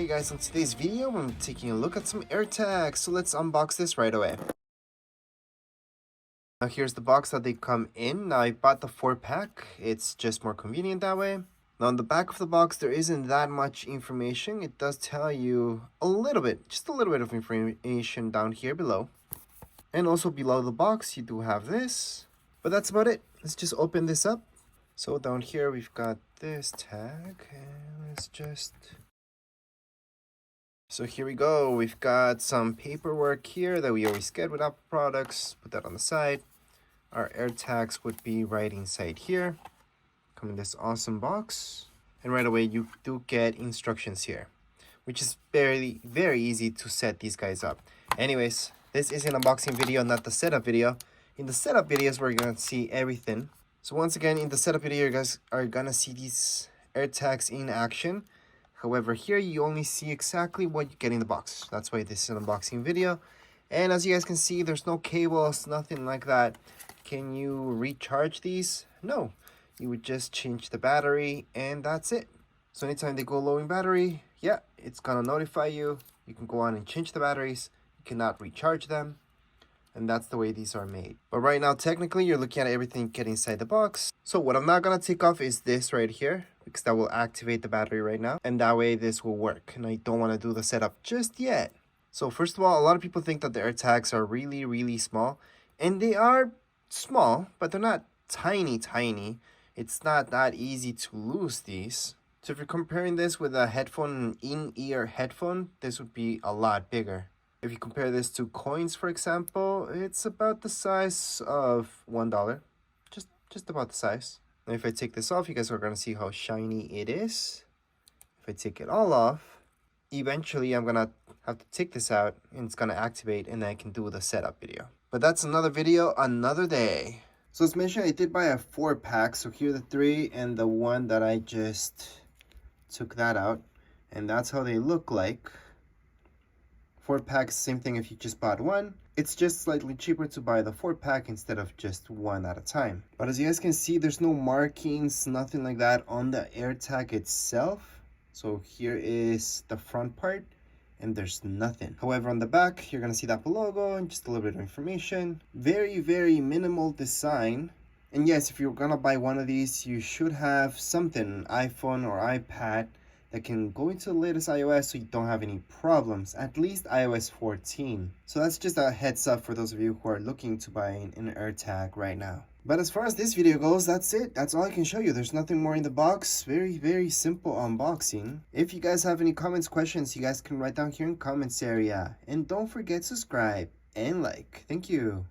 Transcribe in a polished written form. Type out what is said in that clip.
guys, in today's video I'm taking a look at some AirTags, so let's unbox this right away. Now here's the box that they come in. Now I bought the 4-pack, it's just more convenient that way. Now on the back of the box there isn't that much information. It does tell you a little bit, just a little bit of information down here below. And also below the box you do have this, but that's about it. Let's just open this up. So down here we've got this tag, and let's just... So here we go. We've got some paperwork here that we always get with Apple products. Put that on the side. Our AirTags would be right inside here. Come in this awesome box. And right away you do get instructions here, which is very easy to set these guys up. Anyways, this is an unboxing video, not the setup video. In the setup videos we're going to see everything. So once again, in the setup video, you guys are gonna see these AirTags in action. However, here you only see exactly what you get in the box. That's why this is an unboxing video. And as you guys can see, there's no cables, nothing like that. Can you recharge these? No. You would just change the battery and that's it. So anytime they go low in battery, yeah, it's gonna notify you. You can go on and change the batteries. You cannot recharge them. And that's the way these are made. But right now, technically, you're looking at everything get inside the box. So what I'm not going to take off is this right here, because that will activate the battery right now. And that way this will work. And I don't want to do the setup just yet. So first of all, a lot of people think that the AirTags are really small. And they are small, but they're not tiny. It's not that easy to lose these. So if you're comparing this with a headphone, an in-ear headphone, this would be a lot bigger. If you compare this to coins, for example, it's about the size of $1. Just about the size. Now if I take this off, you guys are going to see how shiny it is. If I take it all off, eventually I'm going to have to take this out and it's going to activate and I can do the setup video. But that's another video, another day. So as mentioned, I did buy a 4-pack. So here are the 3 and the one that I just took that out. And that's how they look like. 4-pack, same thing if you just bought one. It's just slightly cheaper to buy the 4-pack instead of just one at a time. But as you guys can see, there's no markings, nothing like that on the AirTag itself. So here is the front part and there's nothing. However, on the back, you're gonna see the Apple logo and just a little bit of information. Very minimal design. And yes, if you're gonna buy one of these, you should have something, iPhone or iPad, that can go into the latest iOS so you don't have any problems, at least iOS 14. So that's just a heads up for those of you who are looking to buy an AirTag right now. But as far as this video goes, that's it. That's all I can show you. There's nothing more in the box. Very simple unboxing. If you guys have any comments, questions, you guys can write down here in comments area. And don't forget to subscribe and like. Thank you.